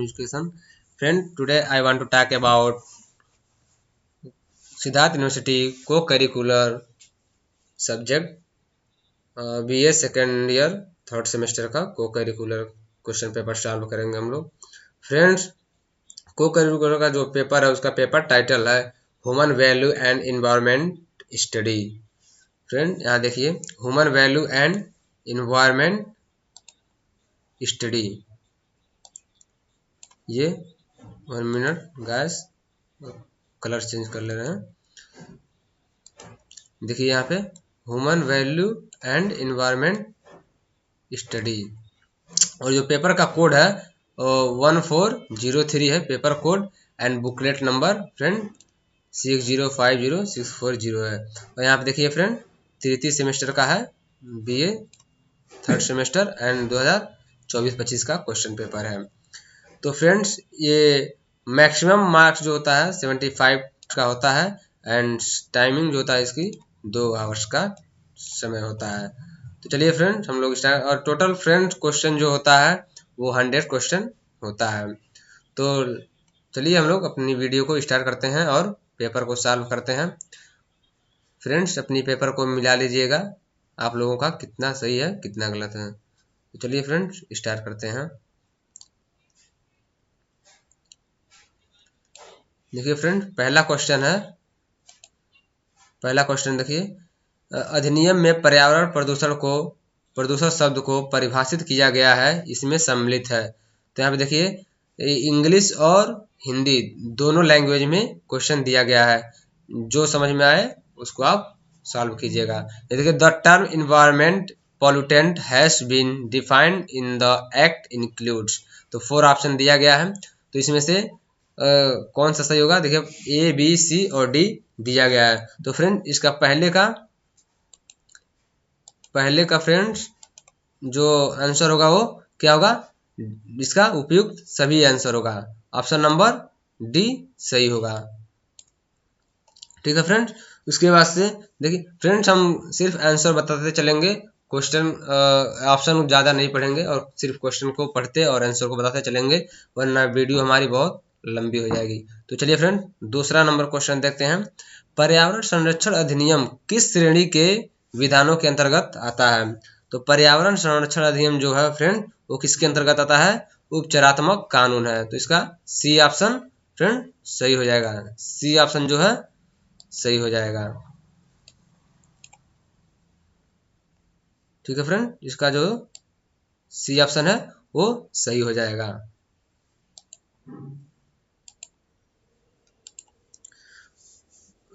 Education. Friend, today I want to talk about Siddharth University co-curricular subject BA second year third semester का co-curricular question paper solve करेंगे हम लोग। Friends, co-curricular का जो paper है उसका पेपर टाइटल है human value and environment study. Friend यहाँ देखिए, human value and environment study. ये 1 मिनट गैस, कलर चेंज कर ले रहे हैं। देखिए यहाँ पे human value and environment study, और जो पेपर का कोड है 1403 है paper code, and booklet number friend 6050640 है। और यहाँ पे देखिए फ्रेंड, तृतीय सेमेस्टर का है, बीए थर्ड सेमेस्टर, एंड 2024-25 का क्वेश्चन पेपर है। तो फ्रेंड्स, ये मैक्सिमम मार्क्स जो होता है 75 का होता है, एंड टाइमिंग जो होता है इसकी 2 आवर्स का समय होता है। तो चलिए फ्रेंड्स हम लोग स्टार्ट, और टोटल फ्रेंड्स क्वेश्चन जो होता है वो 100 क्वेश्चन होता है। तो चलिए हम लोग अपनी वीडियो को स्टार्ट करते हैं और पेपर को सॉल्व करते हैं। फ्रेंड्स, अपनी पेपर को मिला लीजिएगा, आप लोगों का कितना सही है कितना गलत है। तो चलिए फ्रेंड्स स्टार्ट करते हैं। देखिए फ्रेंड, पहला क्वेश्चन देखिए, अधिनियम में पर्यावरण प्रदूषण शब्द को परिभाषित किया गया है, इसमें सम्मिलित है। तो यहाँ पे देखिए इंग्लिश और हिंदी दोनों लैंग्वेज में क्वेश्चन दिया गया है, जो समझ में आए उसको आप सॉल्व कीजिएगा। ये देखिए, the term environment pollutant has been defined in the act includes. तो 4 ऑप्शन दिया गया है, तो इसमें से कौन सा सही होगा? देखिए ए बी सी और डी दिया गया है। तो फ्रेंड इसका पहले का फ्रेंड्स जो आंसर होगा वो क्या होगा? इसका उपयुक्त सभी आंसर होगा, ऑप्शन नंबर डी सही होगा। ठीक है फ्रेंड्स, उसके बाद से देखिए फ्रेंड्स, हम सिर्फ आंसर बताते चलेंगे, क्वेश्चन ऑप्शन ज़्यादा नहीं पढ़ेंगे, और सिर्फ क्वेश्चन को पढ़ते और आंसर को बताते चलेंगे, वरना वीडियो हमारी बहुत लंबी हो जाएगी। तो चलिए फ्रेंड दूसरा नंबर क्वेश्चन देखते हैं। पर्यावरण संरक्षण अधिनियम किस श्रेणी के विधानों के अंतर्गत आता है? तो पर्यावरण संरक्षण अधिनियम जो है फ्रेंड वो किसके अंतर्गत आता है? उपचारात्मक कानून है। तो इसका सी ऑप्शन फ्रेंड सही हो जाएगा, सी ऑप्शन जो है सही हो जाएगा। ठीक है फ्रेंड, इसका जो सी ऑप्शन है वो सही हो जाएगा।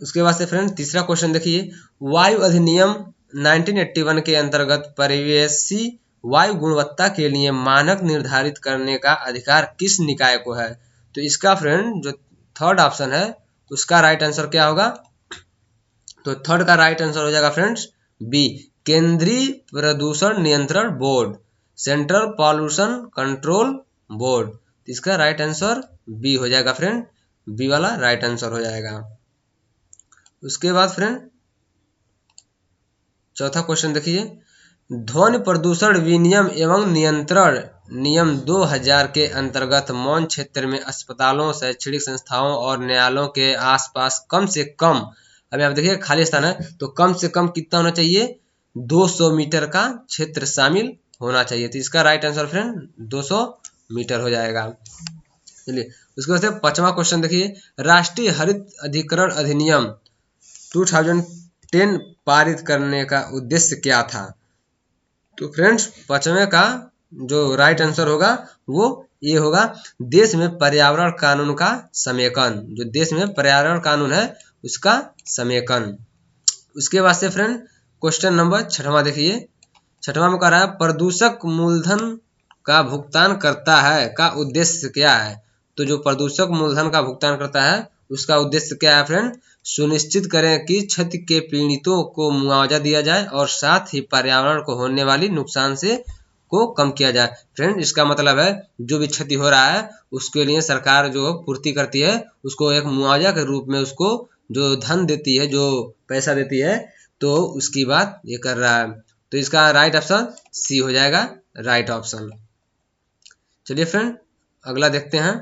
उसके बाद से फ्रेंड तीसरा क्वेश्चन देखिए, वायु अधिनियम 1981 के अंतर्गत परिवेशी वायु गुणवत्ता के लिए मानक निर्धारित करने का अधिकार किस निकाय को है? तो इसका फ्रेंड जो थर्ड ऑप्शन है उसका राइट आंसर क्या होगा? तो थर्ड का राइट आंसर हो जाएगा फ्रेंड्स बी, केंद्रीय प्रदूषण नियंत्रण board, central pollution control board. इसका राइट आंसर बी हो जाएगा फ्रेंड, बी वाला राइट आंसर हो जाएगा। उसके बाद फ्रेंड चौथा क्वेश्चन देखिए, ध्वनि प्रदूषण विनियम एवं नियंत्रण नियम 2000 के अंतर्गत मौन क्षेत्र में अस्पतालों, शैक्षणिक संस्थाओं और न्यायालयों के आसपास कम से कम, अब यहाँ देखिए खाली स्थान है, तो कम से कम कितना होना चाहिए? 200 मीटर का क्षेत्र शामिल होना चाहिए। तो इसका राइट आंसर फ्रेंड 200 मीटर हो जाएगा। चलिए उसके बाद से पांचवा क्वेश्चन देखिए, राष्ट्रीय हरित अधिकरण अधिनियम 2010 पारित करने का उद्देश्य क्या था? तो फ्रेंड्स पांचवें का जो राइट आंसर होगा वो ये होगा, देश में पर्यावरण कानून का समेकन, जो देश में पर्यावरण कानून है उसका समेकन। उसके बाद से फ्रेंड क्वेश्चन नंबर छठवां देखिए, छठवां में कह रहा है प्रदूषक मूलधन का भुगतान करता है का उद्देश्य क्या है? तो जो प्रदूषक मूलधन का भुगतान करता है उसका उद्देश्य क्या है फ्रेंड? सुनिश्चित करें कि क्षति के पीड़ितों को मुआवजा दिया जाए और साथ ही पर्यावरण को होने वाली नुकसान से को कम किया जाए। फ्रेंड इसका मतलब है जो भी क्षति हो रहा है उसके लिए सरकार जो पूर्ति करती है उसको एक मुआवजा के रूप में उसको जो धन देती है, जो पैसा देती है, तो उसकी बात ये कर रहा है। तो इसका राइट ऑप्शन सी हो जाएगा, राइट ऑप्शन। चलिए फ्रेंड अगला देखते हैं।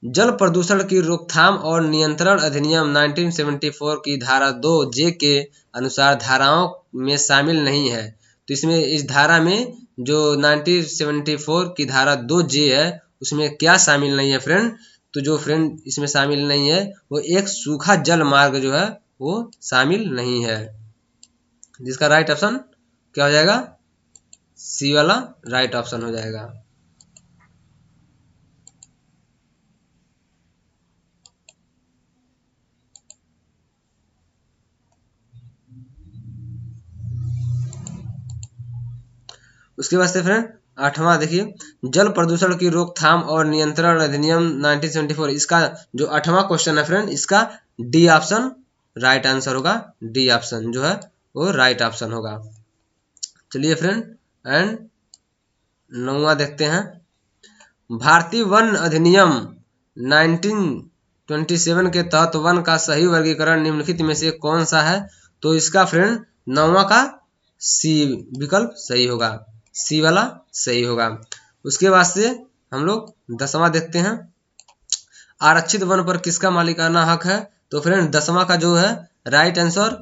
जल प्रदूषण की रोकथाम और नियंत्रण अधिनियम 1974 की धारा 2 जे के अनुसार धाराओं में शामिल नहीं है। तो इसमें इस धारा में जो 1974 की धारा 2 जे है उसमें क्या शामिल नहीं है फ्रेंड? तो जो फ्रेंड इसमें शामिल नहीं है वो एक सूखा जल मार्ग जो है वो शामिल नहीं है, जिसका राइट ऑप्शन क्या हो जाएगा? सी वाला राइट ऑप्शन हो जाएगा। उसके बाद से फ्रेंड 8वां देखिए, जल प्रदूषण की रोकथाम और नियंत्रण अधिनियम 1974, इसका जो 8वां क्वेश्चन है फ्रेंड, इसका डी ऑप्शन राइट आंसर होगा। डी ऑप्शन जो है वो राइट ऑप्शन होगा। चलिए फ्रेंड एंड 9वां देखते हैं। भारतीय वन अधिनियम 1927 के तहत वन का सही वर्गीकरण निम्नलिखित में से कौन सा है? तो इसका फ्रेंड 9वां का सी विकल्प सही होगा, सी वाला सही होगा। उसके बाद से हम लोग 10वां देखते हैं। आरक्षित वन पर किसका मालिकाना हक है? तो फ्रेंड 10वां का जो है right answer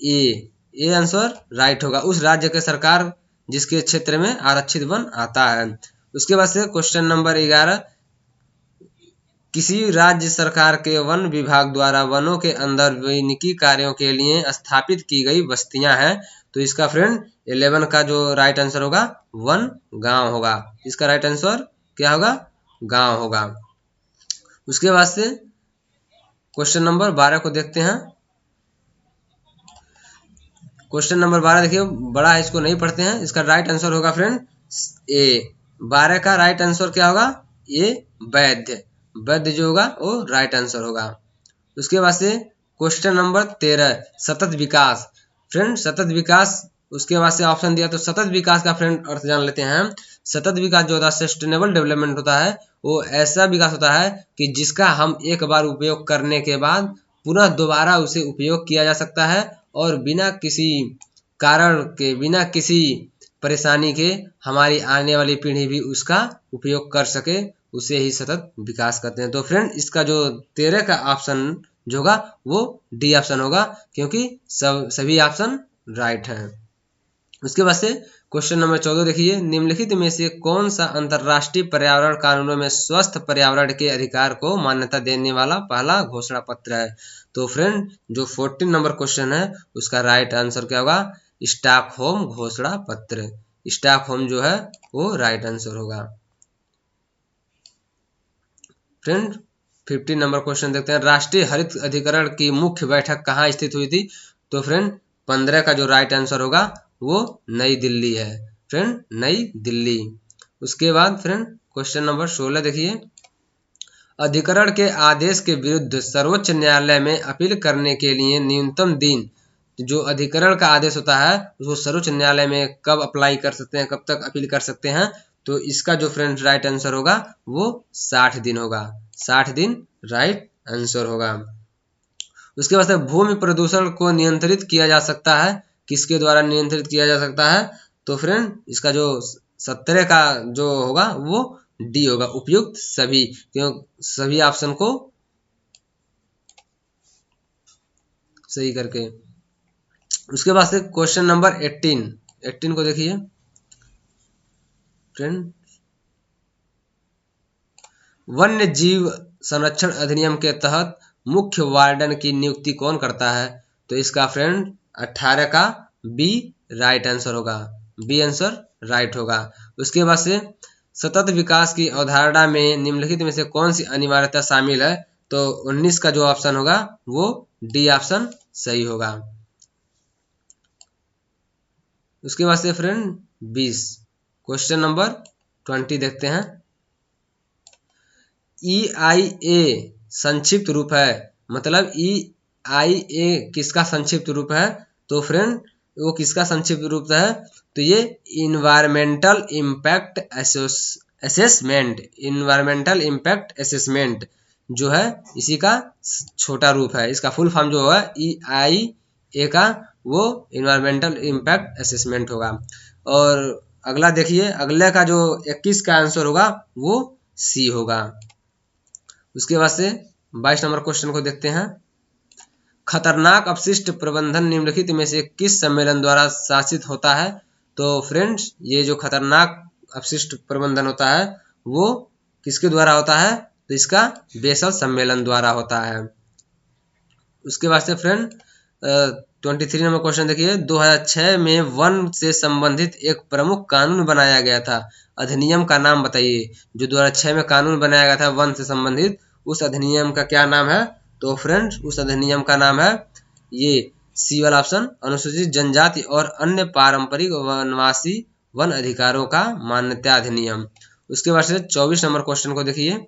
A answer right होगा। उस राज्य के सरकार जिसके क्षेत्र में आरक्षित वन आता है। उसके बाद से क्वेश्चन नंबर 11, किसी राज्य सरकार के वन विभाग द्वारा वनों के अंदर वानिकी कार्यों के लिए स्थापित की गई बस्तियां हैं। तो इसका फ्रेंड 11 का जो राइट आंसर होगा वन गांव होगा। इसका राइट आंसर क्या होगा? गांव होगा। उसके बाद से क्वेश्चन नंबर 12 को देखते हैं। क्वेश्चन नंबर 12 देखिए, बड़ा है इसको नहीं पढ़ते हैं। इसका राइट आंसर होगा फ्रेंड ए। 12 का राइट आंसर क्या होगा? ए वैध। वैध जो होगा वो राइट आंसर होगा। उसके बाद से क्वेश्चन नंबर 13, सतत विकास। फ्रेंड सतत विकास, उसके बाद से ऑप्शन दिया तो सतत विकास का फ्रेंड अर्थ जान लेते हैं। सतत विकास जो होता है सस्टेनेबल डेवलपमेंट होता है, वो ऐसा विकास होता है कि जिसका हम एक बार उपयोग करने के बाद पुनः दोबारा उसे उपयोग किया जा सकता है और बिना किसी कारण के, बिना किसी परेशानी के हमारी आने वाली पीढ़ी भी उसका उपयोग कर सके, उसे ही सतत विकास कहते हैं। तो फ्रेंड इसका जो 13 का ऑप्शन जो होगा वो डी ऑप्शन होगा, क्योंकि सभी ऑप्शन राइट हैं। उसके बाद से क्वेश्चन नंबर 14 देखिए, निम्नलिखित में से कौन सा अंतरराष्ट्रीय पर्यावरण कानूनों में स्वस्थ पर्यावरण के अधिकार को मान्यता देने वाला पहला घोषणा पत्र है? तो फ्रेंड जो 14 नंबर क्वेश्चन है उसका राइट आंसर क्या होगा? स्टॉकहोम घोषणा पत्र। स्टॉकहोम जो है वो राइट आंसर होगा। फ्रेंड 15 नंबर क्वेश्चन देखते हैं। राष्ट्रीय हरित अधिकरण की मुख्य बैठक कहाँ स्थित हुई थी? तो फ्रेंड 15 का जो राइट आंसर होगा वो नई दिल्ली है। फ्रेंड नई दिल्ली। उसके बाद फ्रेंड क्वेश्चन नंबर 16 देखिए, अधिकरण के आदेश के विरुद्ध सर्वोच्च न्यायालय में अपील करने के लिए न्यूनतम दिन, जो अधिकरण का आदेश होता है उसको सर्वोच्च न्यायालय में कब अप्लाई कर सकते हैं, कब तक अपील कर सकते हैं? तो इसका जो फ्रेंड राइट आंसर होगा वो 60 दिन होगा। 60 दिन राइट आंसर होगा। उसके बाद भूमि प्रदूषण को नियंत्रित किया जा सकता है, किसके द्वारा नियंत्रित किया जा सकता है? तो फ्रेंड इसका जो 17 का जो होगा वो डी होगा, उपयुक्त सभी। क्यों? सभी ऑप्शन को सही करके। उसके बाद से क्वेश्चन नंबर 18 को देखिए फ्रेंड, वन्य जीव संरक्षण अधिनियम के तहत मुख्य वार्डन की नियुक्ति कौन करता है? तो इसका फ्रेंड 18 का बी राइट आंसर होगा। बी आंसर राइट होगा। उसके बाद से सतत विकास की अवधारणा में निम्नलिखित में से कौन सी अनिवार्यता शामिल है? तो 19 का जो ऑप्शन होगा वो डी ऑप्शन सही होगा। उसके बाद से फ्रेंड 20 क्वेश्चन नंबर 20 देखते हैं। EIA संक्षिप्त रूप है, मतलब EIA किसका संक्षिप्त रूप है? तो फ्रेंड वो किसका संक्षिप्त रूप है? तो ये environmental impact assessment, environmental impact assessment जो है इसी का छोटा रूप है। इसका फुल फॉर्म जो है EIA का वो इन्वायरमेंटल इम्पैक्ट असेसमेंट होगा। और अगला देखिए, अगले का जो 21 का आंसर होगा वो सी होगा। उसके बाद से 22 नंबर क्वेश्चन को देखते हैं। खतरनाक अपशिष्ट प्रबंधन निम्नलिखित में से किस सम्मेलन द्वारा शासित होता है? तो फ्रेंड्स, ये जो खतरनाक अपशिष्ट प्रबंधन होता है वो किसके द्वारा होता है? तो इसका बेसल सम्मेलन द्वारा होता है। उसके बाद से फ्रेंड 23 नंबर क्वेश्चन देखिए, 2006 में वन से संबंधित एक प्रमुख कानून बनाया गया था, अधिनियम का नाम बताइए। जो 2006 में कानून बनाया गया था वन से संबंधित, उस अधिनियम का क्या नाम है? तो फ्रेंड्स, उस अधिनियम का नाम है ये सी वाला ऑप्शन, अनुसूचित जनजाति और अन्य पारंपरिक वनवासी वन अधिकारों का मान्यता अधिनियम। उसके बाद से 24 नंबर क्वेश्चन को देखिए,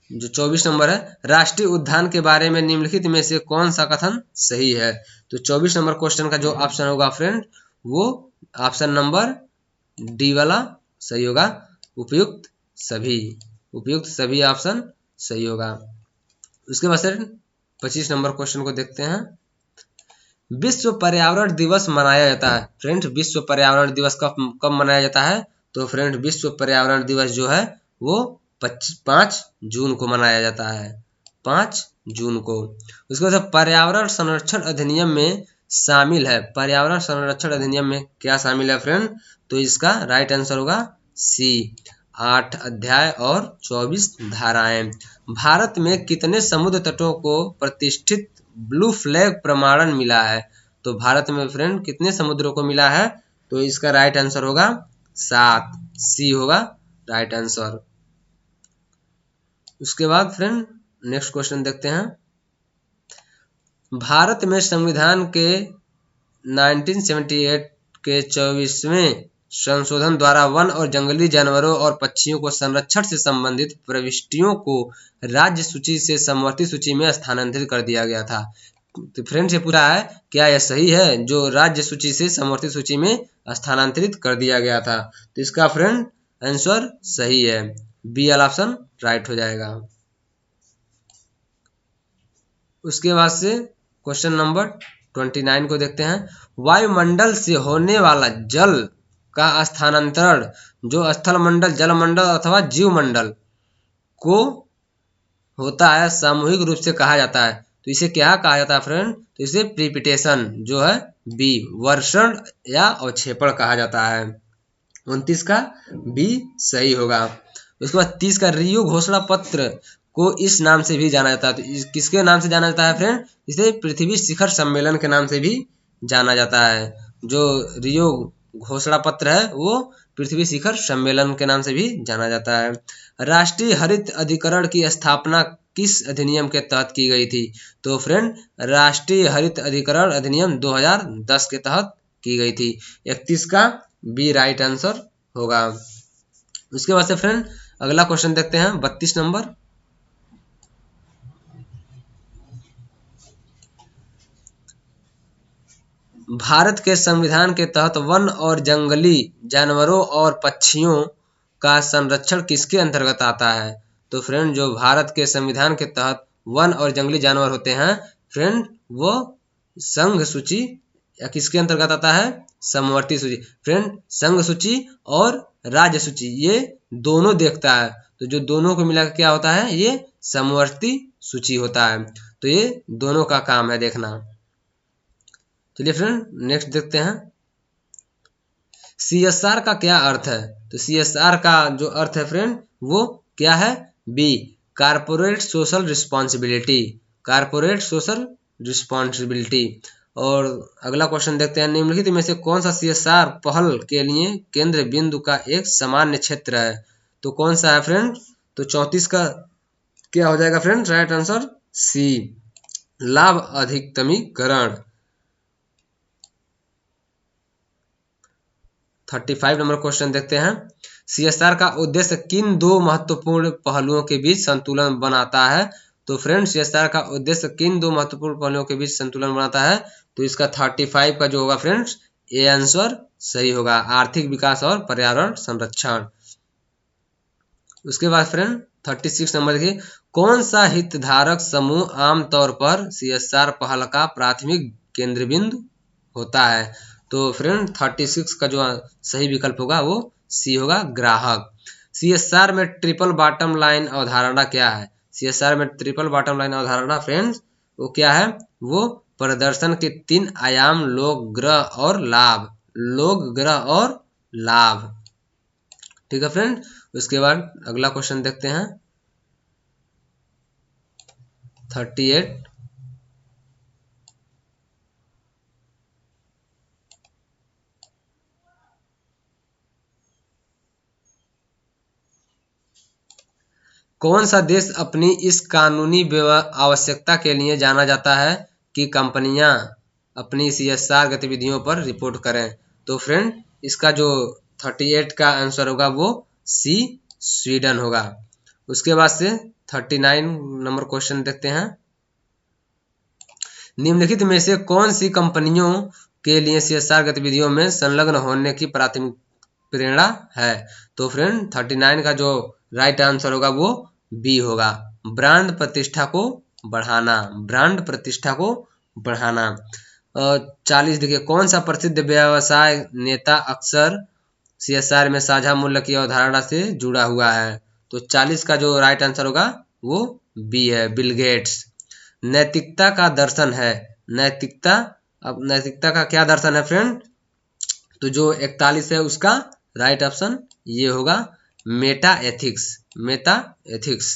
जो 24 नंबर है, राष्ट्रीय उद्यान के बारे में निम्नलिखित में से कौन सा कथन सही है? तो 24 नंबर क्वेश्चन का जो ऑप्शन होगा फ्रेंड, वो ऑप्शन नंबर डी वाला सही होगा, उपयुक्त सभी। उपयुक्त सभी ऑप्शन सही होगा। उसके बाद से 25 नंबर क्वेश्चन को देखते हैं। विश्व पर्यावरण दिवस मनाया जाता है। फ्रेंड, विश्व पर्यावरण दिवस कब मनाया जाता है? तो फ्रेंड, विश्व पर्यावरण दिवस जो है वो 5 जून को मनाया जाता है, 5 जून को। उसके बाद पर्यावरण संरक्षण अधिनियम में शामिल है। पर्यावरण संरक्षण अधिनियम में क्या शामिल है फ्रेंड? तो इसका राइट आंसर होगा सी, 8 अध्याय और 24 धाराएं। भारत में कितने समुद्र तटों को प्रतिष्ठित ब्लू फ्लैग प्रमाणन मिला है? तो भारत में फ्रेंड कितने समुद्रों को मिला है? तो इसका राइट आंसर होगा 7, सी होगा राइट आंसर। उसके बाद फ्रेंड नेक्स्ट क्वेश्चन देखते हैं। भारत में संविधान के 1978 के 24वें संशोधन द्वारा वन और जंगली जानवरों और पक्षियों को संरक्षण से संबंधित प्रविष्टियों को राज्य सूची से समवर्ती सूची में स्थानांतरित कर दिया गया था। तो फ्रेंड से पूछा है क्या यह सही है, जो राज्य सूची से समवर्ती सूची में स्थानांतरित कर दिया गया था? तो इसका फ्रेंड आंसर सही है, बी वाला ऑप्शन राइट हो जाएगा। उसके बाद से क्वेश्चन नंबर 29 को देखते हैं। वायुमंडल से होने वाला जल का स्थानांतरण जो स्थलमंडल, जलमंडल अथवा जीवमंडल को होता है, सामूहिक रूप से कहा जाता है। तो इसे क्या कहा जाता है फ्रेंड? तो इसे प्रिसिपिटेशन जो है बी, वर्षण या अवक्षेपण कहा जाता है। 29 का बी सही होगा। उसके बाद 30 का रियो घोषणा पत्र को इस नाम से भी जाना जाता है। तो किसके नाम से जाना जाता है फ्रेंड? इसे पृथ्वी शिखर सम्मेलन के नाम से भी जाना जाता है। जो रियो घोषणा पत्र है वो पृथ्वी शिखर सम्मेलन के नाम से भी जाना जाता है। राष्ट्रीय हरित अधिकरण की स्थापना किस अधिनियम के तहत की गई थी? तो फ्रेंड, राष्ट्रीय हरित अधिकरण अधिनियम 2010 के तहत की गई थी। 31 का बी राइट आंसर होगा। उसके बाद से फ्रेंड अगला क्वेश्चन देखते हैं, 32 नंबर। भारत के संविधान के तहत वन और जंगली जानवरों और पक्षियों का संरक्षण किसके अंतर्गत आता है? तो फ्रेंड, जो भारत के संविधान के तहत वन और जंगली जानवर होते हैं फ्रेंड, वो संघ सूची या किसके अंतर्गत आता है? समवर्ती सूची। फ्रेंड, संघ सूची और राज्य सूची ये दोनों देखता है। तो जो दोनों को मिलाकर क्या होता है? ये समवर्ती सूची होता है। तो ये दोनों का काम है देखना। चलिए फ्रेंड नेक्स्ट देखते हैं। CSR का क्या अर्थ है? तो CSR का जो अर्थ है फ्रेंड वो क्या है? B, corporate social responsibility. Corporate social responsibility. और अगला क्वेश्चन देखते हैं, निम्नलिखित में से कौन सा CSR पहल के लिए केंद्र बिंदु का एक सामान्य क्षेत्र है? तो कौन सा है फ्रेंड? तो 34 का क्या हो जाएगा फ्रेंड? राइट आंसर सी, लाभ अधिकतमीकरण। 35 नंबर क्वेश्चन देखते हैं। CSR का उद्देश्य किन दो महत्वपूर्ण पहलुओं के बीच संतुलन बनाता है? तो फ्रेंड, CSR का उद्देश्य किन दो महत्वपूर्ण पहलुओं के बीच संतुलन बनाता है? तो इसका 35 का जो होगा फ्रेंड्स, ए आंसर सही होगा, आर्थिक विकास और पर्यावरण संरक्षण। उसके बाद फ्रेंड 36 नंबर देखिए, कौन सा हितधारक समूह आमतौर पर CSR पहल का प्राथमिक केंद्र बिंदु होता है? तो फ्रेंड 36 का जो सही विकल्प होगा वो सी होगा, ग्राहक। सीएसआर में ट्रिपल बॉटम लाइन अवधारणा क्या है? सीएसआर में ट्रिपल बॉटम लाइन अवधारणा फ्रेंड्स वो क्या है? वो प्रदर्शन के 3 आयाम लोग, ग्रह और लाभ। लोग, ग्रह और लाभ। ठीक है फ्रेंड। उसके बाद अगला क्वेश्चन देखते हैं 38। कौन सा देश अपनी इस कानूनी आवश्यकता के लिए जाना जाता है कि कंपनियां अपनी सीएसआर गतिविधियों पर रिपोर्ट करें? तो फ्रेंड इसका जो 38 का आंसर होगा वो सी, स्वीडन होगा। उसके बाद से 39 नंबर क्वेश्चन देखते हैं। निम्नलिखित में से कौन सी कंपनियों के लिए सीएसआर गतिविधियों में संलग्न होने की प्राथमिक प्रेरणा है? तो फ्रेंड 39 का जो राइट आंसर होगा वो बी होगा, ब्रांड प्रतिष्ठा को बढ़ाना। ब्रांड प्रतिष्ठा को बढ़ाना। 40 देखिए, कौन सा प्रसिद्ध व्यवसाय नेता अक्सर सीएसआर में साझा मूल्य की अवधारणा से जुड़ा हुआ है? तो 40 का जो राइट आंसर होगा वो बी है, बिल गेट्स। नैतिकता का दर्शन है। नैतिकता, अब नैतिकता का क्या दर्शन है फ्रेंड? तो जो 41 है उसका राइट ऑप्शन ये होगा, मेटा एथिक्स। Meta ethics.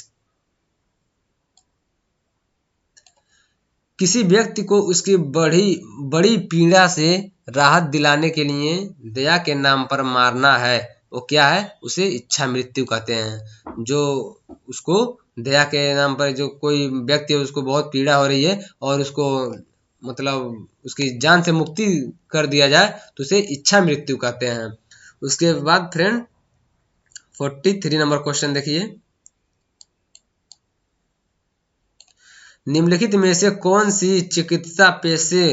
किसी व्यक्ति को उसकी बड़ी पीड़ा से राहत दिलाने के लिए दया के नाम पर मारना है, वो क्या है? उसे इच्छा मृत्यु कहते हैं। जो उसको दया के नाम पर जो कोई व्यक्ति है उसको बहुत पीड़ा हो रही है और उसको मतलब उसकी जान से मुक्ति कर दिया जाए तो उसे इच्छा मृत्यु कहते हैं। उसके बाद फ्रेंड 43 नंबर क्वेश्चन देखिए। निम्नलिखित में से कौन सी चिकित्सा पेशे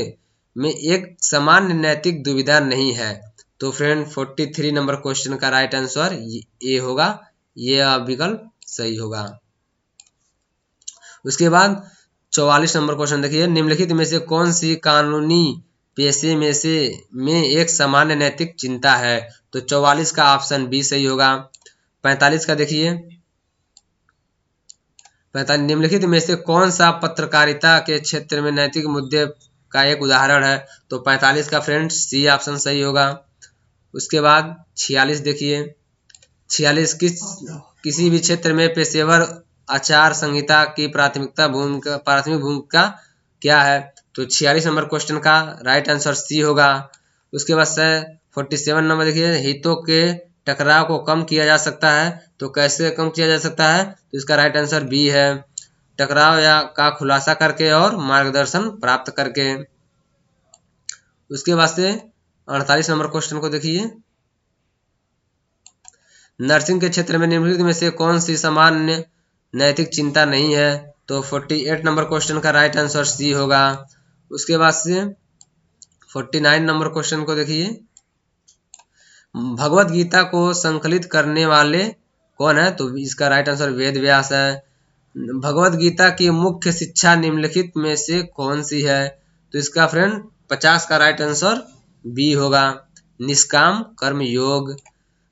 में एक सामान्य नैतिक दुविधा नहीं है? तो फ्रेंड 43 नंबर क्वेश्चन का राइट आंसर ए होगा, ये विकल्प सही होगा। उसके बाद 44 नंबर क्वेश्चन देखिए। निम्नलिखित में से कौन सी कानूनी पेशे में एक सामान्य नैतिक चिंता है? तो 44 का ऑप्शन बी सही होगा। 45 का देखिए, 45 निम्नलिखित में से कौन सा पत्रकारिता के क्षेत्र में नैतिक मुद्दे का एक उदाहरण है? तो 45 का फ्रेंड सी ऑप्शन सही होगा। उसके बाद 46 देखिए। 46 किसी भी क्षेत्र में पेशेवर आचार संहिता की प्राथमिक भूमिका क्या है? तो 46 नंबर क्वेश्चन का राइट आंसर सी होगा। उसके बाद 47 नंबर देखिए, हितों के टकराव को कम किया जा सकता है, तो कैसे कम किया जा सकता है? तो इसका राइट आंसर बी है, टकराव या का खुलासा करके और मार्गदर्शन प्राप्त करके। उसके बाद से 48 नंबर क्वेश्चन को देखिए। नर्सिंग के क्षेत्र में निम्नलिखित में से कौन सी सामान्य नैतिक चिंता नहीं है? तो 48 नंबर क्वेश्चन का राइट आंसर सी होगा। उसके बाद से 49 नंबर क्वेश्चन को देखिए। भगवत गीता को संकलित करने वाले कौन है? तो इसका राइट आंसर वेद व्यास है। भगवत गीता की मुख्य शिक्षा निम्नलिखित में से कौन सी है? तो इसका फ्रेंड 50 का राइट आंसर बी होगा, निष्काम कर्म योग।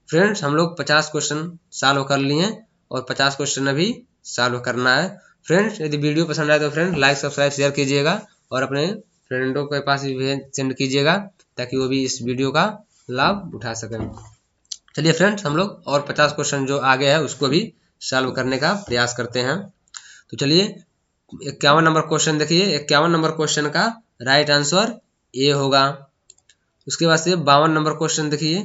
फ्रेंड्स हम लोग 50 क्वेश्चन सॉल्व कर लिए और 50 क्वेश्चन अभी सॉल्व करना है। फ्रेंड्स यदि वीडियो पसंद आए तो फ्रेंड लाइक, सब्सक्राइब, शेयर कीजिएगा और अपने फ्रेंडों के पास भी सेंड कीजिएगा ताकि वो भी इस वीडियो का लाभ उठा सकें। चलिए फ्रेंड्स हम लोग और 50 क्वेश्चन जो आगे है उसको भी सॉल्व करने का प्रयास करते हैं। तो चलिए 51 नंबर क्वेश्चन देखिए। 51 नंबर क्वेश्चन का राइट आंसर ए होगा। उसके बाद से 52 नंबर क्वेश्चन देखिए।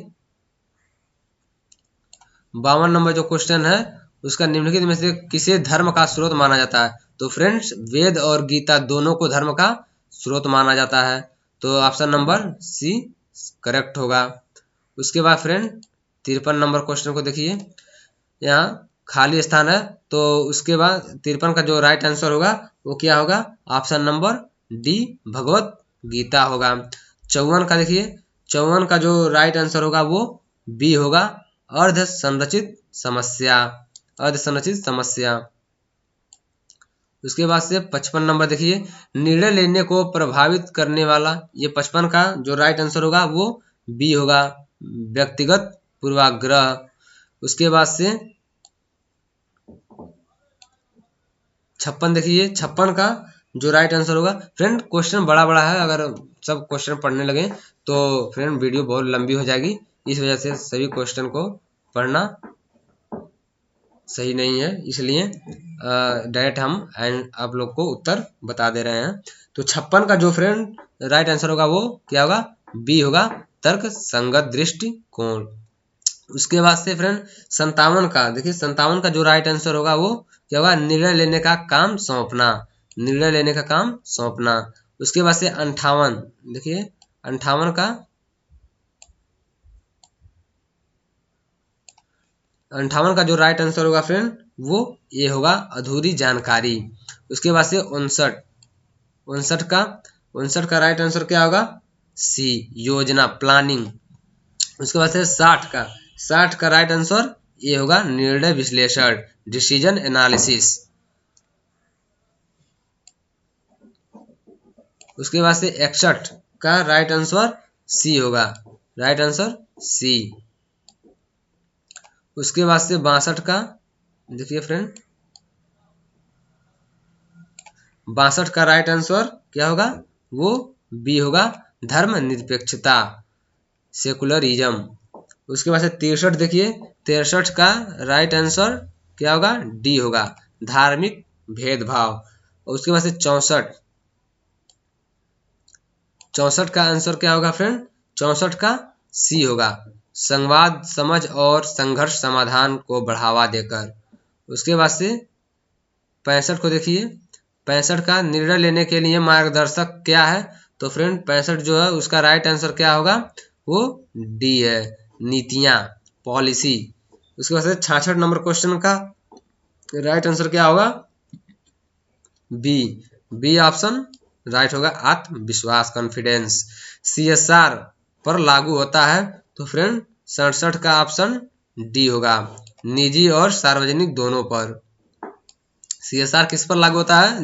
52 नंबर जो क्वेश्चन है उसका निम्नलिखित में से किसे धर्म का स्रोत माना जाता है? तो फ्रेंड्स वेद और गीता दोनों को धर्म का स्रोत माना जाता है, तो ऑप्शन नंबर सी करेक्ट होगा। उसके बाद फ्रेंड 53 नंबर क्वेश्चन को देखिए। यहाँ खाली स्थान है तो उसके बाद 53 का जो राइट आंसर होगा वो क्या होगा? Option number D Bhagavad Gita होगा। 54 का देखिए। 54 का जो राइट आंसर होगा वो बी होगा, अर्ध संरचित समस्या। अर्ध संरचित समस्या। उसके बाद से 55 नंबर देखिए, निर्णय लेने को प्रभावित करने वाला, ये 55 का जो राइट आंसर होगा वो बी होगा, व्यक्तिगत पूर्वाग्रह। उसके बाद से 56 देखिए, 56 का जो राइट आंसर होगा, फ्रेंड क्वेश्चन बड़ा बड़ा है, अगर सब क्वेश्चन पढ़ने लगे तो फ्रेंड वीडियो बहुत लंबी हो जाएगी, इस वजह से सभी क्वेश्चन को पढ़ना सही नहीं है, इसलिए डायरेक्ट हम आप लोग को उत्तर बता दे रहे हैं। तो 56 का जो फ्रेंड राइट आंसर होगा वो क्या होगा, बी होगा, तर्क संगत दृष्टिकोण। उसके बाद से फ्रेंड 57 का देखिए, 57 का जो राइट आंसर होगा वो क्या होगा, निर्णय लेने का काम सौंपना, निर्णय लेने का काम सौंपना। उसके बाद से 58 देखिए, 58 का 58 का जो राइट आंसर होगा फ्रेंड वो ये होगा, अधूरी जानकारी। उसके बाद से 59 का राइट आंसर क्या होगा, सी, योजना, प्लानिंग। उसके बाद से 60 का राइट आंसर ये होगा, निर्णय विश्लेषण, डिसीजन एनालिसिस। उसके बाद से 61 का राइट आंसर सी होगा, राइट आंसर सी। उसके बाद से 62 का देखिए फ्रेंड, 62 का राइट आंसर क्या होगा, वो बी होगा, धर्म निरपेक्षता, सेकुलरिज्म। उसके बाद से 63 देखिए, 63 का राइट आंसर क्या होगा, डी होगा, धार्मिक भेदभाव। उसके बाद से 64 का आंसर क्या होगा फ्रेंड, 64 का सी होगा, संवाद, समझ और संघर्ष समाधान को बढ़ावा देकर। उसके बाद से 65 को देखिए, 65 का निर्णय लेने के लिए मार्गदर्शक क्या है, तो फ्रेंड 65 जो है उसका राइट आंसर क्या होगा, वो डी है, नीतियां, पॉलिसी। उसके बाद से 66 नंबर क्वेश्चन का राइट आंसर क्या होगा, बी ऑप्शन राइट होगा, आत्मविश्वास, कॉन्फिडेंस। सीएसआर पर लागू होता है, तो फ्रेंड 67 का ऑप्शन डी होगा, निजी और सार्वजनिक दोनों पर। सीएसआर किस पर लागू होता है,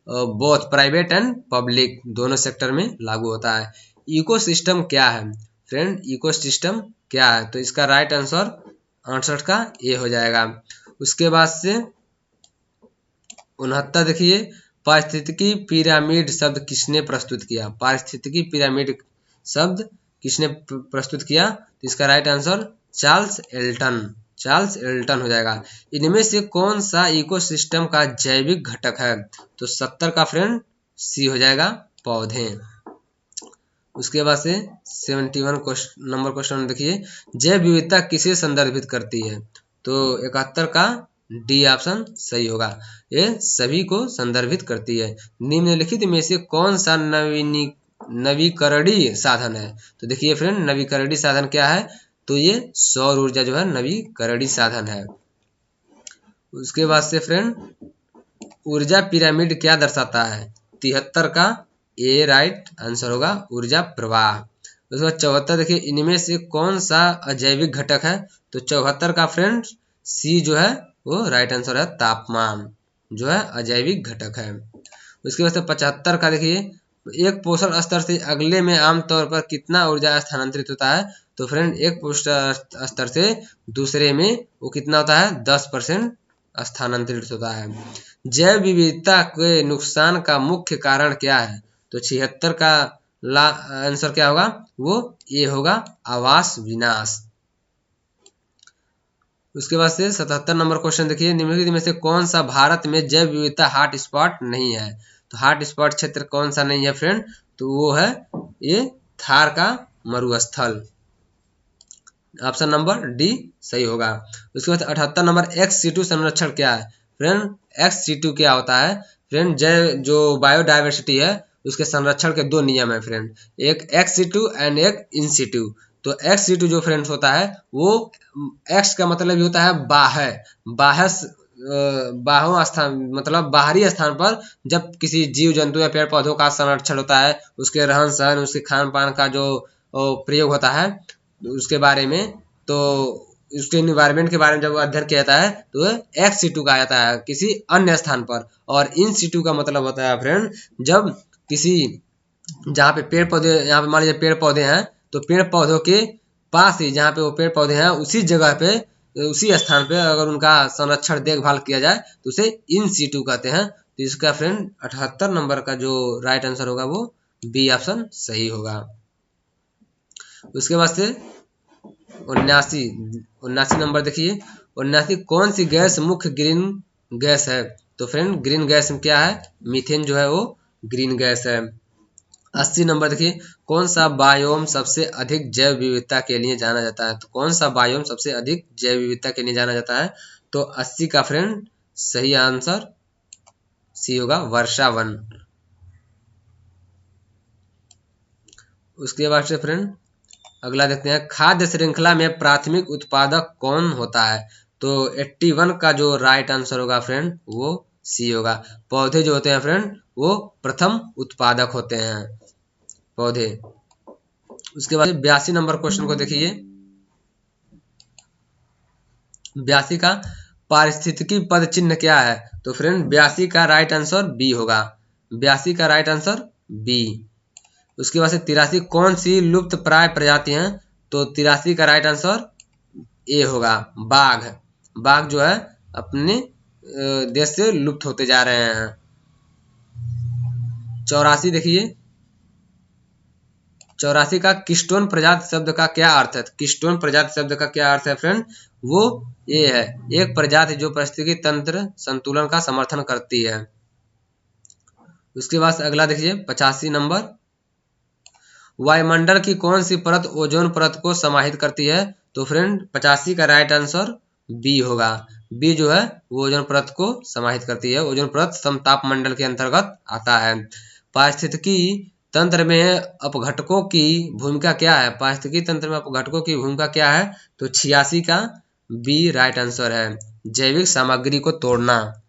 बोथ प्राइवेट एंड पब्लिक, दोनों सेक्टर में लागू होता है। इकोसिस्टम क्या है फ्रेंड, इकोसिस्टम क्या है, तो इसका राइट आंसर 68 का ए हो जाएगा। उसके बाद से 69 देखिए, पारिस्थितिकी पिरामिड शब्द किसने प्रस्तुत किया, पारिस्थितिकी पिरामिड शब्द किसने प्रस्तुत किया, तो इसका राइट आंसर चार्ल्स एल्टन हो जाएगा। इनमें से कौन सा इकोसिस्टम का जैविक घटक है, तो 70 का फ्रेंड सी हो जाएगा, पौधे। उसके बाद से 71 नंबर क्वेश्चन देखिए, जैव विविधता किसे संदर्भित करती है, तो 71 का डी ऑप्शन सही होगा, ये सभी को संदर्भित करती है। निम्नलिखित में से कौन सा नवीकरणीय साधन है, तो देखिए फ्रेंड नवीकरणीय साधन क्या है, तो ये सौर ऊर्जा जो है नवीकरणीय साधन है। उसके बाद से फ्रेंड ऊर्जा पिरामिड क्या दर्शाता है, 73 का ए राइट आंसर होगा, ऊर्जा प्रवाह। उसके बाद 74 देखिए, इनमें से कौन सा अजैविक घटक है, तो 74 का फ्रेंड सी जो है वो राइट आंसर है, तापमान जो है अजैविक घटक है। उसके बाद से 75 का देखिए, एक पोषण स्तर से अगले में आमतौर पर कितना ऊर्जा स्थानांतरित होता है, तो फ्रेंड एक पोषण स्तर से दूसरे में वो कितना होता है, 10% स्थानांतरित होता है। जैव विविधता के नुकसान का मुख्य कारण क्या है, तो 76 का आंसर क्या होगा, वो ये होगा, आवास विनाश। उसके बाद से 77 नंबर क्वेश्चन देखिए, निम्नलिखित में से कौन सा भारत में जैव विविधता हॉट स्पॉट नहीं है, तो हॉट स्पॉट क्षेत्र कौन सा नहीं है फ्रेंड, तो वो है ये थार का मरुस्थल, ऑप्शन नंबर डी सही होगा। उसके बाद 78 नंबर एक्स-सिटू संरक्षण क्या है, फ्रेंड एक्स-सिटू क्या होता है, फ्रेंड जो बायोडाइवर्सिटी है उसके संरक्षण के दो नियम है फ्रेंड, एक एक्स-सिटू एंड एक इन-सिटू। तो एक्स-सिटू जो फ्रेंड्स होता है वो एक्स का मतलब होता है बाह्य बाह्य स्थान, मतलब बाहरी स्थान पर जब किसी जीव जंतु या पेड़ पौधों का संरक्षण होता है, उसके रहन सहन, उसके खान पान का जो प्रयोग होता है उसके बारे में, तो उसके इन्वायरमेंट के बारे में जब अध्ययन किया जाता है तो एक्स सीटू कहा जाता है किसी अन्य स्थान पर। और इन सीटू का मतलब होता है फ्रेंड, जब किसी जहाँ पे पेड़ पौधे, यहाँ पे मान लीजिए पेड़ पौधे हैं, तो पेड़ पौधों के पास ही जहाँ पे वो पेड़ पौधे हैं उसी जगह पे, उसी स्थान पे अगर उनका संरक्षण देखभाल किया जाए तो उसे इन सीटू कहते हैं। तो इसका फ्रेंड 78 नंबर का जो राइट आंसर होगा वो बी ऑप्शन सही होगा। उसके बाद से 79 नंबर देखिए, 79 कौन सी गैस मुख्य ग्रीन गैस है? तो फ्रेंड ग्रीन गैस में क्या है, मीथेन जो है वो ग्रीन गैस है। 80 नंबर देखिए, कौन सा बायोम सबसे अधिक जैव विविधता के लिए जाना जाता है? तो कौन सा बायोम सबसे अधिक जैव विविधता के लिए जाना जाता है? तो 80 का फ्रेंड सही आंसर सी होगा, वर्षा वन। उसके बाद से फ्रेंड अगला देखते हैं, खाद्य श्रृंखला में प्राथमिक उत्पादक कौन होता है? तो 81 का जो राइट आंसर होगा फ्रेंड वो सी होगा। पौधे जो होते हैं फ्रेंड वो प्रथम उत्पादक होते हैं, पौधे। उसके बाद 82 नंबर क्वेश्चन को देखिए, 82 का पारिस्थितिकी पद चिन्ह क्या है? तो फ्रेंड 82 का राइट आंसर बी होगा, 82 का राइट आंसर बी। उसके बाद से 83 कौन सी लुप्त प्राय प्रजाति हैं? तो 83 का राइट आंसर ए होगा, बाघ। बाघ जो है अपने देश से लुप्त होते जा रहे हैं। 84 देखिए, 84 का किस्टोन प्रजाति शब्द का क्या अर्थ है? किस्टोन प्रजाति शब्द का क्या अर्थ है फ्रेंड? वो ये है, एक प्रजाति जो पारिस्थितिकी तंत्र संतुलन का समर्थन करती है। उसके बाद अगला देखिए 85 नंबर, वायुमंडल की कौन सी परत ओजोन परत को समाहित करती है? तो फ्रेंड 85 का राइट आंसर बी होगा, बी जो है वो ओजोन परत को समाहित करती है। ओजोन परत समताप मंडल के अंतर्गत आता है। पारिस्थितिकी तंत्र में अपघटकों की भूमिका क्या है? पारिस्थितिकी तंत्र में अपघटकों की भूमिका क्या है? तो 86 का बी राइट आंसर है, जैविक सामग्री को तोड़ना।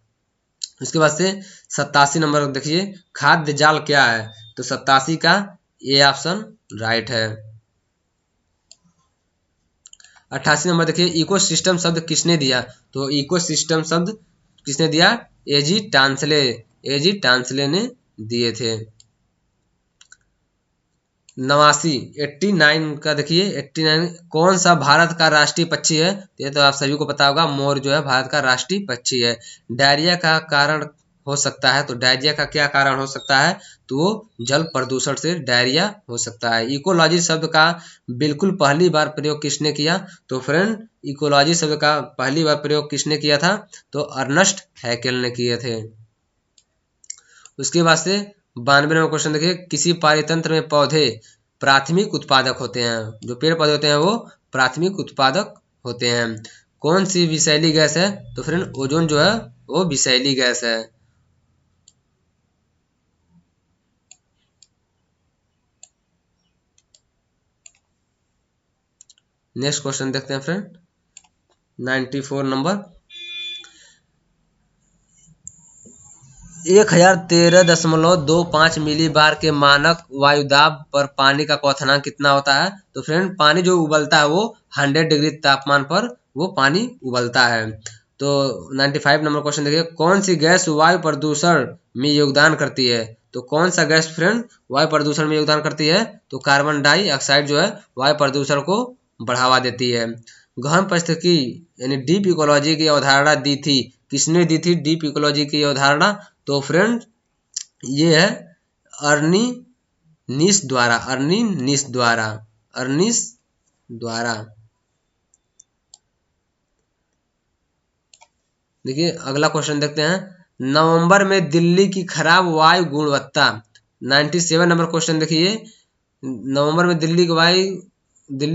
उसके बाद से 87 नंबर देखिए, खाद्य जाल क्या है? तो 87 का ए ऑप्शन राइट है। 88 नंबर देखिए, इकोसिस्टम शब्द किसने दिया? तो इकोसिस्टम शब्द किसने दिया? एजी टांसले, एजी टांसले ने दिए थे। 89 का देखिए, 89 कौन सा भारत का राष्ट्रीय पक्षी है? ये तो आप सभी को पता होगा, मोर जो है भारत का राष्ट्रीय पक्षी है। डायरिया का कारण हो सकता है, तो डायरिया का क्या कारण हो सकता है? तो वो जल प्रदूषण से डायरिया हो सकता है। इकोलॉजी शब्द का बिल्कुल पहली बार प्रयोग किसने किया? तो फ्रेंड इकोलॉजी शब्द का पहली बार प्रयोग किसने किया था? तो अर्नस्ट हैकेल ने किए थे। उसके बाद से 92 नंबर क्वेश्चन देखिए, किसी पारितंत्र में पौधे प्राथमिक उत्पादक होते हैं? जो पेड़ पौधे होते हैं वो प्राथमिक उत्पादक होते हैं। कौन सी विषैली गैस है? तो फ्रेंड ओजोन जो है वो विषैली गैस है। नेक्स्ट क्वेश्चन देखते हैं फ्रेंड, 94 नंबर, 1013.25 मिली बार के मानक वायुदाब पर पानी का क्वथनांक कितना होता है? तो फ्रेंड पानी जो उबलता है वो 100 डिग्री तापमान पर वो पानी उबलता है। तो 95 नंबर क्वेश्चन देखिए, कौन सी गैस वायु प्रदूषण में योगदान करती है? तो कौन सा गैस फ्रेंड वायु प्रदूषण में योगदान करती है? तो कार्बन डाइऑक्साइड जो है वायु प्रदूषण को बढ़ावा देती है। गहन पारिस्थितिकी यानी डीप इकोलॉजी की अवधारणा दी थी, किसने दी थी डीप इकोलॉजी की अवधारणा? तो फ्रेंड ये है अर्नी नीस द्वारा, अर्नी नीस द्वारा, अर्निस द्वारा। देखिए अगला क्वेश्चन देखते हैं, नवंबर में दिल्ली की खराब वायु गुणवत्ता, 97 नंबर क्वेश्चन देखिए, नवंबर में दिल्ली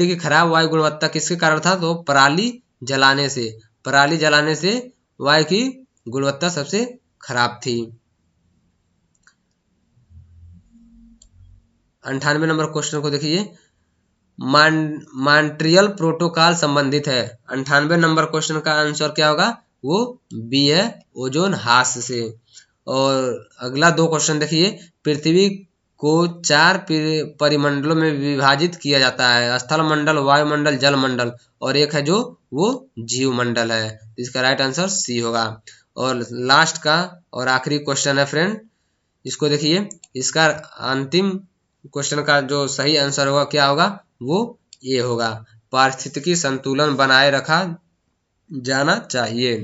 की खराब वायु गुणवत्ता किसके कारण था? तो पराली जलाने से, पराली जलाने से वायु की गुणवत्ता सबसे खराब थी। 98 नंबर क्वेश्चन को देखिए, मॉन्ट्रियल प्रोटोकॉल संबंधित है। 98 नंबर क्वेश्चन का आंसर क्या होगा? वो बी है, ओजोन ह्रास से। और अगला दो क्वेश्चन देखिए, पृथ्वी को 4 परिमंडलों में विभाजित किया जाता है, स्थल मंडल, वायुमंडल, जल मंडल, और एक है जो वो जीव मंडल है। इसका राइट आंसर सी होगा। और लास्ट का और आखिरी क्वेश्चन है फ्रेंड, इसको देखिए, इसका अंतिम क्वेश्चन का जो सही आंसर होगा क्या होगा, वो ये होगा, पारिस्थितिकी संतुलन बनाए रखा जाना चाहिए।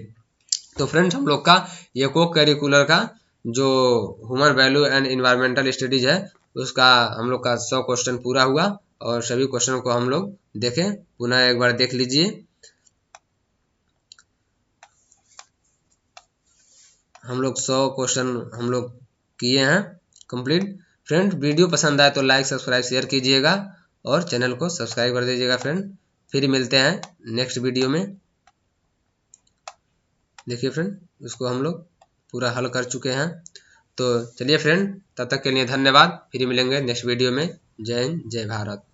तो फ्रेंड्स हम लोग का ये को करिकुलर का जो human value and environmental studies है उसका हम लोग का 100 क्वेश्चन पूरा हुआ, और सभी क्वेश्चन को हम लोग देखें, पुनः एक बार देख लीजिए। हम लोग 100 क्वेश्चन हम लोग किए हैं कंप्लीट। फ्रेंड वीडियो पसंद आए तो लाइक सब्सक्राइब शेयर कीजिएगा और चैनल को सब्सक्राइब कर दीजिएगा फ्रेंड। फिर मिलते हैं नेक्स्ट वीडियो में। देखिए फ्रेंड, उसको हम लोग पूरा हल कर चुके हैं। तो चलिए फ्रेंड, तब तक के लिए धन्यवाद, फिर मिलेंगे नेक्स्ट वीडियो में। जय हिंद, जय भारत।